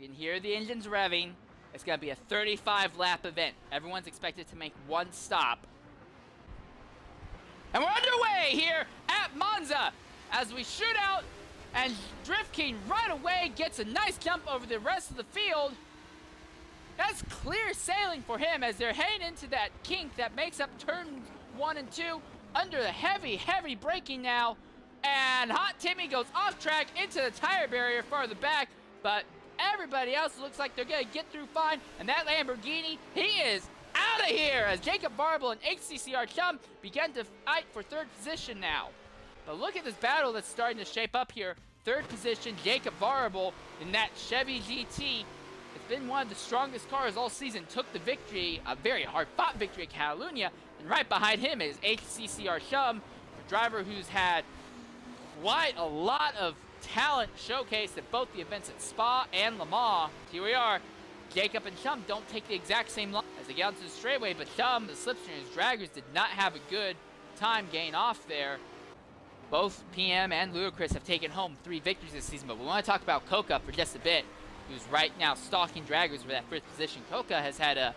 You can hear the engines revving. It's going to be a 35-lap event. Everyone's expected to make one stop. And we're underway here at Monza as we shoot out, and Drift King right away gets a nice jump over the rest of the field. That's clear sailing for him as they're heading into that kink that makes up turns 1 and 2 under the heavy braking now. And Hot Timmy goes off track into the tire barrier farther back, but everybody else looks like they're going to get through fine. And that Lamborghini, he is out of here as Jacob Varble and HCCR Chum begin to fight for third position now. But look at this battle that's starting to shape up here. Third position, Jacob Varble in that Chevy GT. It's been one of the strongest cars all season. Took the victory, a very hard-fought victory at Catalunya. And right behind him is HCCR Chum, a driver who's had quite a lot of talent showcased at both the events at Spa and Le Mans. Here we are. Jacob and Chum don't take the exact same line as they get onto the straightaway, but Chum, the slipstream, his draggers did not have a good time getting off there. Both PM and Ludacris have taken home 3 victories this season, but we want to talk about Coca for just a bit, who's right now stalking draggers for that first position. Coca has had a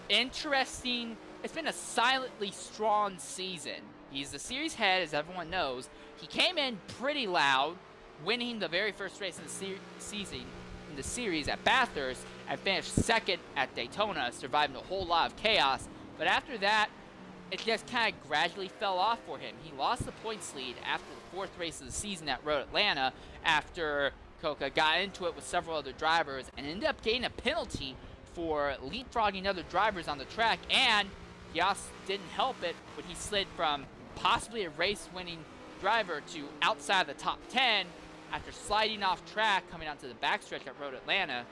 interesting, it's been a silently strong season. He's the series head, as everyone knows. He came in pretty loud, winning the very first race in the season in the series at Bathurst, and finished second at Daytona, surviving a whole lot of chaos. But after that, it just kind of gradually fell off for him. He lost the points lead after the 4th race of the season at Road Atlanta, after Coca got into it with several other drivers and ended up getting a penalty for leapfrogging other drivers on the track. And Yas didn't help it when he slid from possibly a race-winning driver to outside the top 10 after sliding off track coming onto the backstretch at Road Atlanta.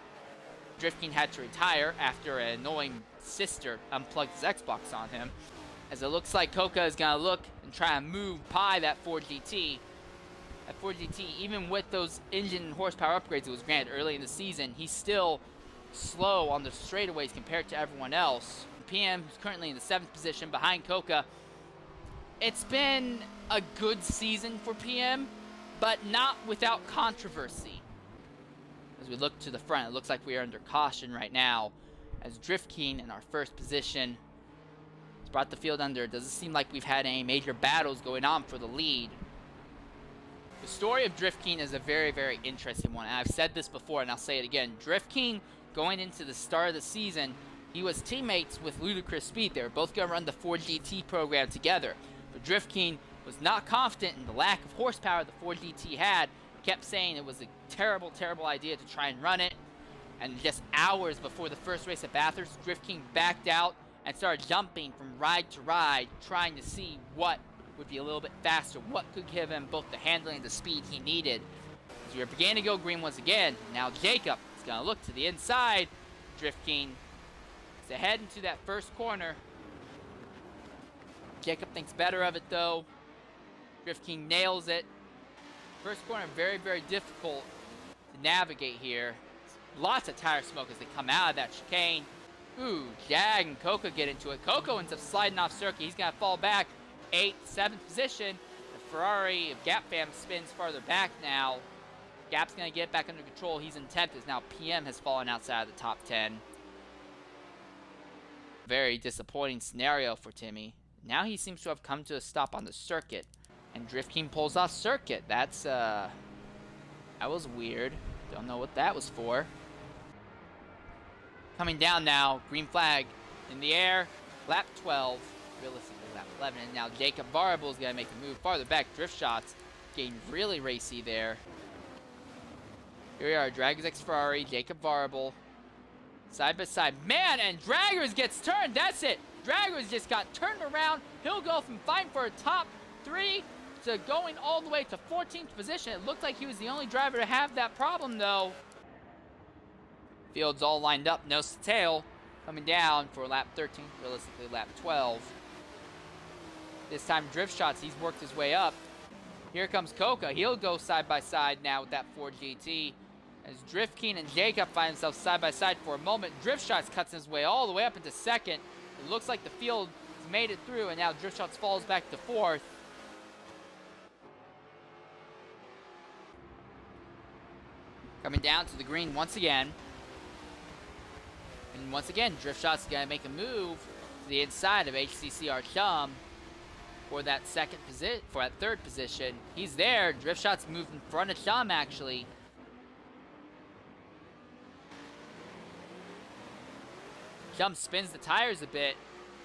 Drift King had to retire after an annoying sister unplugged his Xbox on him, as it looks like Coca is going to look and try and move by that Ford GT. That Ford GT, even with those engine and horsepower upgrades it was granted early in the season, he's still slow on the straightaways compared to everyone else. PM, who's currently in the 7th position behind Coca. It's been a good season for PM, but not without controversy. As we look to the front, it looks like we are under caution right now, as Drift King in our first position has brought the field under. It doesn't seem like we've had any major battles going on for the lead. The story of Drift King is a very interesting one, and I've said this before and I'll say it again. Drift King, going into the start of the season, he was teammates with Ludacris Speed. They were both going to run the Ford GT program together. But Drift King was not confident in the lack of horsepower the Ford GT had. Kept saying it was a terrible idea to try and run it. And just hours before the first race at Bathurst, Drift King backed out and started jumping from ride to ride, trying to see what would be a little bit faster, what could give him both the handling and the speed he needed. As we are beginning to go green once again, now Jacob is going to look to the inside. Drift King is ahead into that first corner. Jacob thinks better of it though. Drift King nails it. First corner very difficult to navigate here. Lots of tire smoke as they come out of that chicane. Ooh, Jag and Coca get into it. Coco ends up sliding off circuit. He's going to fall back. 8th, 7th position. The Ferrari of Gap Fam spins farther back now. Gap's going to get back under control. He's in 10th as now PM has fallen outside of the top 10. Very disappointing scenario for Timmy. Now he seems to have come to a stop on the circuit. And Drift King pulls off circuit. That's, that was weird. Don't know what that was for. Coming down now. Green flag in the air. Lap 12. Realistically, lap 11. And now Jacob Varble is going to make the move farther back. Drift shots getting really racy there. Here we are. Draggers X Ferrari. Jacob Varble. Side by side. Man, and Draggers gets turned. That's it. Draggers just got turned around. He'll go from fighting for a top 3 to going all the way to 14th position. It looked like he was the only driver to have that problem, though. Field's all lined up, nose to tail. Coming down for lap 13, realistically lap 12. This time, drift shots, he's worked his way up. Here comes Coca. He'll go side by side now with that Ford GT. As Drift King and Jacob find themselves side by side for a moment, Drift Shots cuts his way all the way up into 2nd. It looks like the field has made it through, and now Drift Shots falls back to 4th. Coming down to the green once again. And once again, Drift Shot's going to make a move to the inside of HCCR Chum for that third position. He's there. Drift Shot's moved in front of Chum, actually. Chum spins the tires a bit,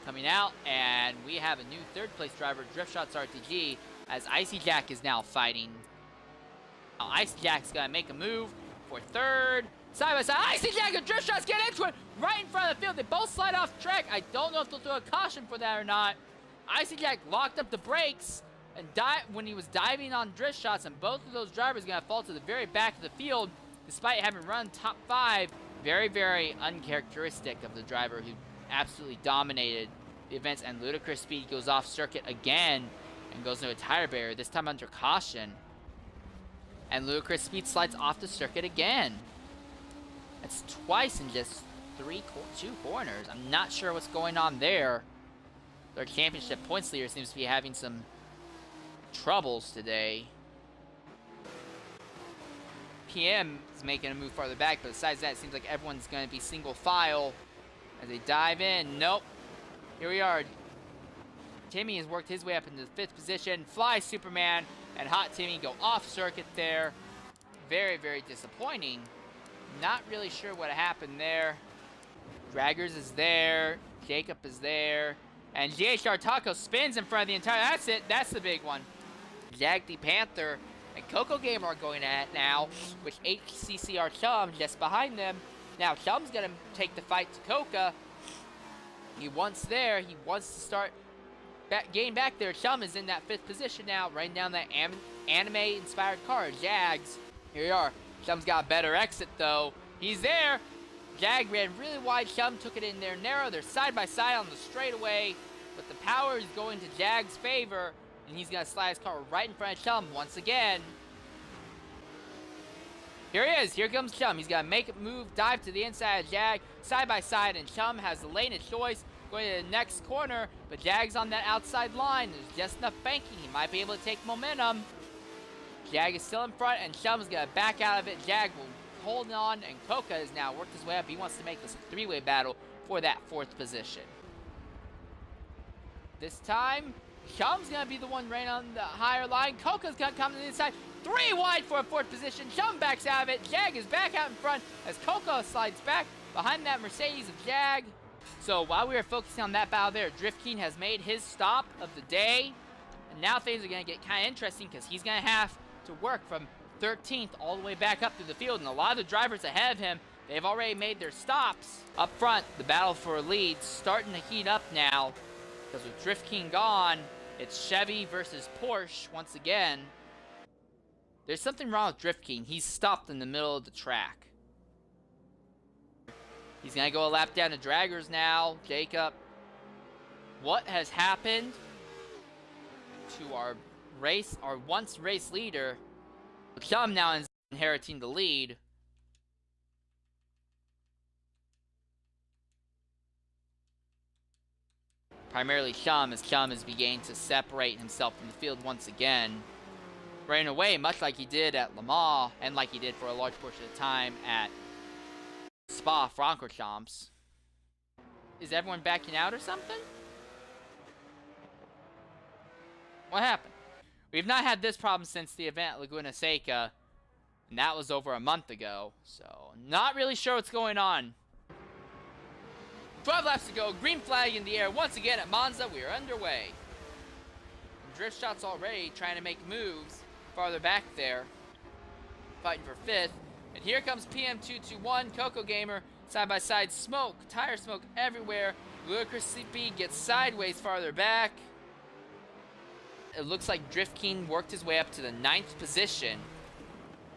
coming out, and we have a new third place driver, Drift Shots RTG, as Icy Jack is now fighting. Now, Icy Jack's gonna make a move for third. Side by side, Icy Jack and Drift Shots get into it right in front of the field. They both slide off track. I don't know if they'll throw a caution for that or not. Icy Jack locked up the brakes and when he was diving on Drift Shots, and both of those drivers are gonna fall to the very back of the field, despite having run top 5. Very, very uncharacteristic of the driver who absolutely dominated the events, and Ludicrous Speed goes off circuit again and goes into a tire barrier, this time under caution. And Ludicrous Speed slides off the circuit again. That's twice in just two corners. I'm not sure what's going on there. Their championship points leader seems to be having some troubles today. PM is making a move farther back, but besides that, it seems like everyone's going to be single file as they dive in. Nope. Here we are. Timmy has worked his way up into the 5th position. Fly Superman and Hot Timmy go off circuit there. Very, very disappointing. Not really sure what happened there. Draggers is there. Jacob is there. And GHR Taco spins in front of the entire... That's it. That's the big one. Jag the Panther and Coco Gamer are going at it now, with HCCR Chum just behind them. Now Chum's going to take the fight to Coca. He wants there. He wants to start getting back there. Chum is in that 5th position now, running down that anime-inspired car, Jags. Here we are. Chum's got a better exit, though. He's there. Jag ran really wide. Chum took it in there narrow. They're side by side on the straightaway, but the power is going to Jag's favor, and he's going to slide his car right in front of Chum once again. Here he is. Here comes Chum. He's going to make a move, dive to the inside of Jag, side by side, and Chum has the lane of choice going to the next corner, but Jag's on that outside line. There's just enough banking. He might be able to take momentum. Jag is still in front, and Chum's going to back out of it. Jag will hold on, and Coca has now worked his way up. He wants to make this a 3-way battle for that 4th position. This time, Chum's going to be the one right on the higher line. Coca's going to come to the inside. 3 wide for a 4th position. Chum backs out of it. Jag is back out in front as Coca slides back behind that Mercedes of Jag. So while we were focusing on that battle there, Drift King has made his stop of the day. And now things are going to get kind of interesting because he's going to have to work from 13th all the way back up through the field. And a lot of the drivers ahead of him, they've already made their stops. Up front, the battle for a lead starting to heat up now. Because with Drift King gone, it's Chevy versus Porsche once again. There's something wrong with Drift King. He's stopped in the middle of the track. He's going to go a lap down to Draggers now. Jacob. What has happened to our once race leader? Chum now is inheriting the lead. Primarily Chum, as Chum is beginning to separate himself from the field once again. Running away, much like he did at Le Mans, and like he did for a large portion of the time at Spa-Francorchamps. Is everyone backing out or something? What happened? We've not had this problem since the event at Laguna Seca, and that was over a month ago, so not really sure what's going on. 12 laps to go, green flag in the air once again at Monza. We are underway. And Drift Shots already trying to make moves farther back there, fighting for 5th. And here comes PM221, Coco Gamer, side by side smoke, tire smoke everywhere. Ludicrous CP gets sideways farther back. It looks like Drift King worked his way up to the 9th position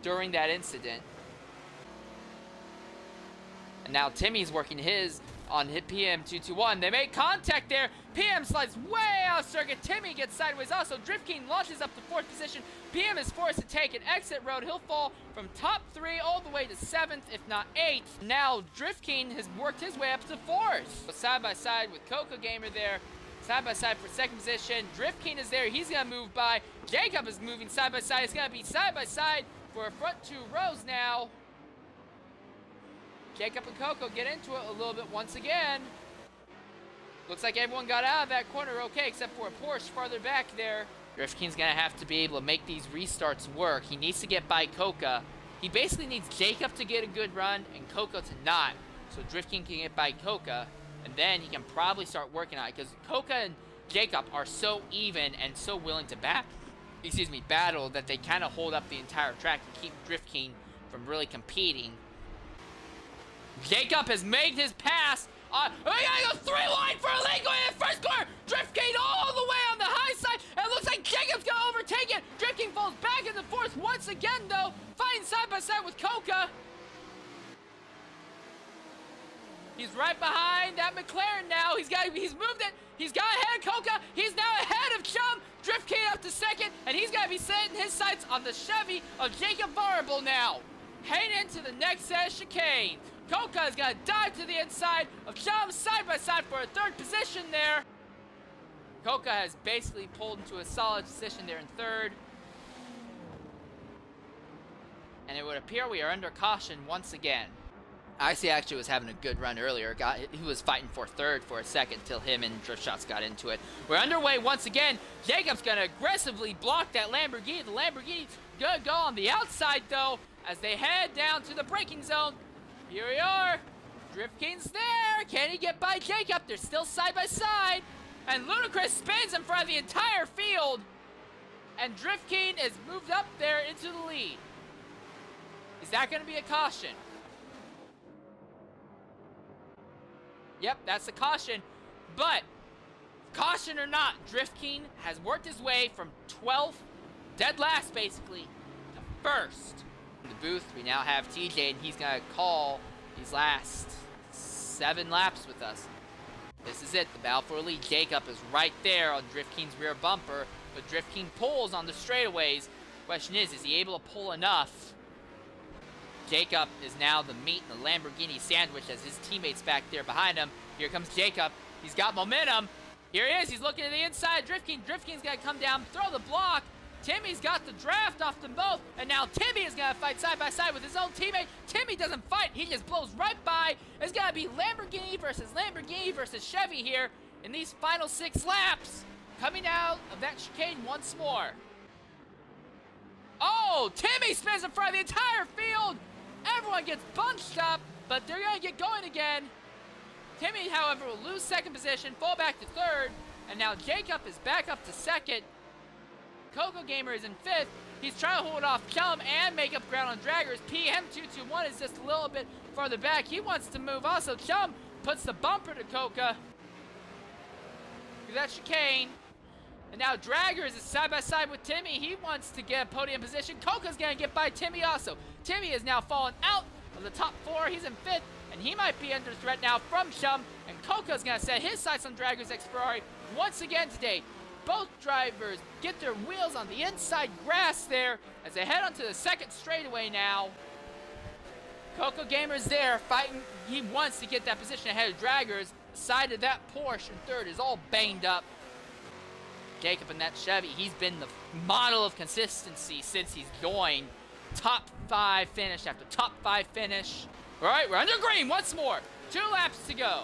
during that incident. And now Timmy's working his on hit PM221. They make contact there. PM slides way out of circuit. Timmy gets sideways also. Drift King launches up to 4th position. PM is forced to take an exit road. He'll fall from top 3 all the way to 7th, if not 8th. Now Drift King has worked his way up to 4th. Side by side with Coco Gamer there. Side by side for 2nd position. Drift King is there. He's going to move by. Jacob is moving side by side. It's going to be side by side for front 2 rows now. Jacob and Coco get into it a little bit once again. Looks like everyone got out of that corner okay, except for a Porsche farther back there. Drift King's gonna have to be able to make these restarts work. He needs to get by Coca. He basically needs Jacob to get a good run and Coco to not. So Drift King can get by Coca, and then he can probably start working on it, because Coca and Jacob are so even and so willing to battle that they kind of hold up the entire track and keep Drift King from really competing. Jacob has made his pass. We gotta go 3 wide for a lane going in the first corner. Drift King all the way on the high side. And it looks like Jacob's gonna overtake it. Drift King falls back in the fourth once again, though. Fighting side by side with Coca. He's right behind that McLaren now. He's moved it. He's got ahead of Coca. He's now ahead of Chum. Drift King up to second, and he's got to be setting his sights on the Chevy of Jacob Variable now. Heading into the next set of chicane. Coca is going to dive to the inside of Chum side by side for a third position there. Coca has basically pulled into a solid position there in third. And it would appear we are under caution once again. IESC actually was having a good run earlier. He was fighting for third for a second till him and Drift Shots got into it. We're underway once again. Jacob's going to aggressively block that Lamborghini. The Lamborghini's going to go on the outside, though, as they head down to the braking zone. Here we are. Drift King's there. Can he get by Jacob? They're still side by side. And Ludacris spins in front of the entire field. And Drift King is moved up there into the lead. Is that going to be a caution? Yep, that's a caution. But, caution or not, Drift King has worked his way from 12th, dead last basically, to first. In the booth, we now have TJ, and he's going to call these last 7 laps with us. This is it, the battle for the lead. Jacob is right there on Drift King's rear bumper, but Drift King pulls on the straightaways. Question is he able to pull enough? Jacob is now the meat in the Lamborghini sandwich as his teammates back there behind him. Here comes Jacob. He's got momentum. Here he is. He's looking to the inside. Drift King. Drift King's going to come down, throw the block. Timmy's got the draft off them both. And now Timmy is going to fight side by side with his own teammate. Timmy doesn't fight. He just blows right by. It's going to be Lamborghini versus Chevy here in these final 6 laps. Coming out of that chicane once more. Oh, Timmy spins in front of the entire field. Everyone gets bunched up, but they're going to get going again. Timmy, however, will lose second position, fall back to third, and now Jacob is back up to second. Coco Gamer is in 5th. He's trying to hold off Chum and make up ground on Draggers. PM221 is just a little bit farther back. He wants to move also. Chum puts the bumper to Coca. That's chicane. And now Draggers is side by side with Timmy. He wants to get a podium position. Coca's going to get by Timmy also. Timmy is now fallen out of the top 4. He's in 5th, and he might be under threat now from Chum. And Coca's going to set his sights on Draggers X Ferrari once again today. Both drivers get their wheels on the inside grass there as they head onto the second straightaway now. Coco Gamer's there fighting. He wants to get that position ahead of Draggers. The side of that Porsche in third is all banged up. Jacob in that Chevy, he's been the model of consistency since he's joined. Top 5 finish after top 5 finish. All right, we're under green once more. 2 laps to go.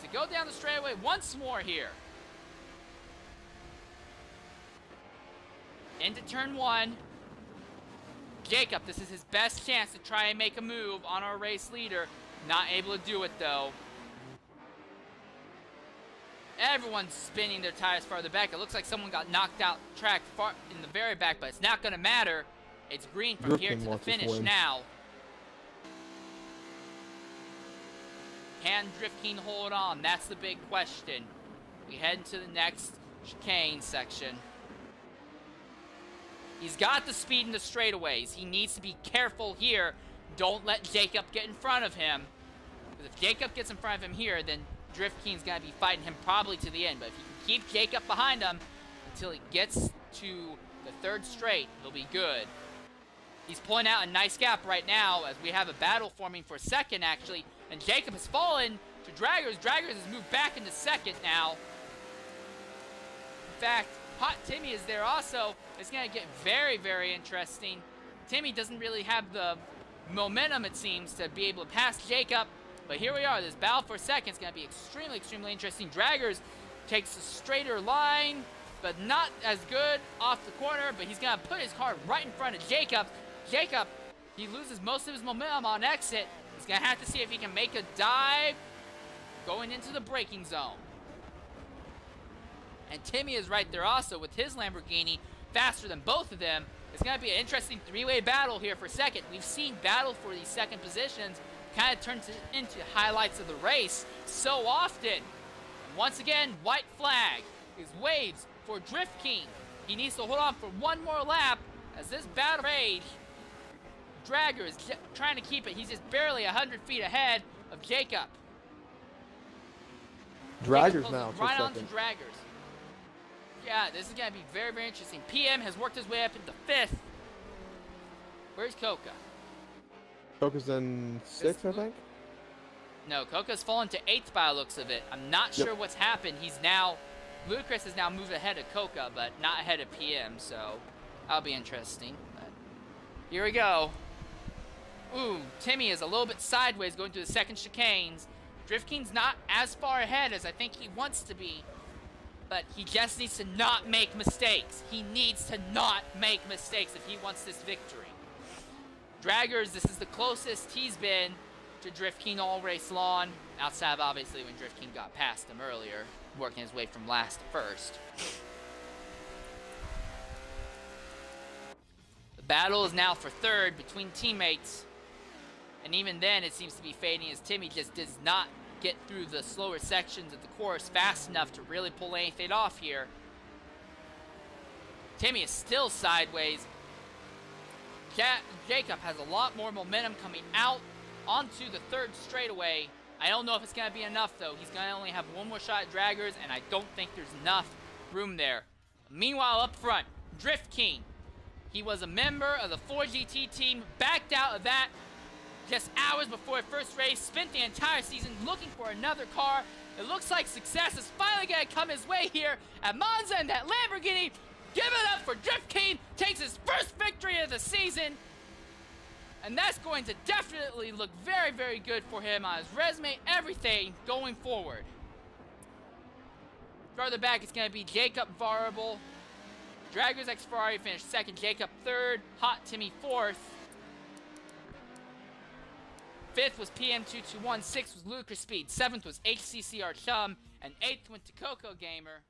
So go down the straightaway once more here. Into turn 1. Jacob, this is his best chance to try and make a move on our race leader. Not able to do it though. Everyone's spinning their tires farther back. It looks like someone got knocked out track far in the very back, but it's not going to matter. It's green from here to the finish now. Can Drift King hold on? That's the big question. We head into the next chicane section. He's got the speed in the straightaways. He needs to be careful here. Don't let Jacob get in front of him. Because if Jacob gets in front of him here, then Drift King's going to be fighting him probably to the end. But if he can keep Jacob behind him until he gets to the third straight, he'll be good. He's pulling out a nice gap right now as we have a battle forming for second, actually. And Jacob has fallen to Draggers. Draggers has moved back into second now. In fact, Hot Timmy is there also. It's going to get very, very interesting. Timmy doesn't really have the momentum, it seems, to be able to pass Jacob. But here we are. This battle for second is going to be extremely, extremely interesting. Draggers takes a straighter line, but not as good off the corner. But he's going to put his car right in front of Jacob. Jacob, he loses most of his momentum on exit. He's going to have to see if he can make a dive going into the braking zone. And Timmy is right there also with his Lamborghini, faster than both of them. It's going to be an interesting three-way battle here for second. We've seen battle for these second positions kind of turns into highlights of the race so often. And once again, white flag is waves for Drift King. He needs to hold on for one more lap as this battle rage. Dragger is trying to keep it. He's just barely 100 feet ahead of Jacob. Draggers now. Right on to Draggers. Yeah, this is going to be very, very interesting. PM has worked his way up into 5th. Where's Coca? Coca's in 6th, I think? No, Coca's fallen to 8th by the looks of it. I'm not sure what's happened. Ludacris has now moved ahead of Coca, but not ahead of PM, so that'll be interesting. But here we go. Ooh, Timmy is a little bit sideways going through the second chicanes. Drift King's not as far ahead as I think he wants to be, but he just needs to not make mistakes. He needs to not make mistakes if he wants this victory. Draggers, this is the closest he's been to Drift King all race long, outside of obviously when Drift King got past him earlier, working his way from last to first. The battle is now for third between teammates, and even then it seems to be fading as Timmy just does not get through the slower sections of the course fast enough to really pull anything off here. Timmy is still sideways. Jacob has a lot more momentum coming out onto the third straightaway. I don't know if it's going to be enough, though. He's going to only have one more shot at Draggers, and I don't think there's enough room there. Meanwhile, up front, Drift King. He was a member of the 4GT team, backed out of that just hours before his first race, spent the entire season looking for another car. It looks like success is finally going to come his way here at Monza in that Lamborghini. Give it up for Drift King, takes his first victory of the season. And that's going to definitely look very, very good for him on his resume, everything going forward. Further back, it's going to be Jacob Variable. Draggers X Ferrari finished second, Jacob third, Hot Timmy fourth. 5th was PM221, 6th was Ludicrous Speed, 7th was HCCR Chum, and 8th went to Coco Gamer.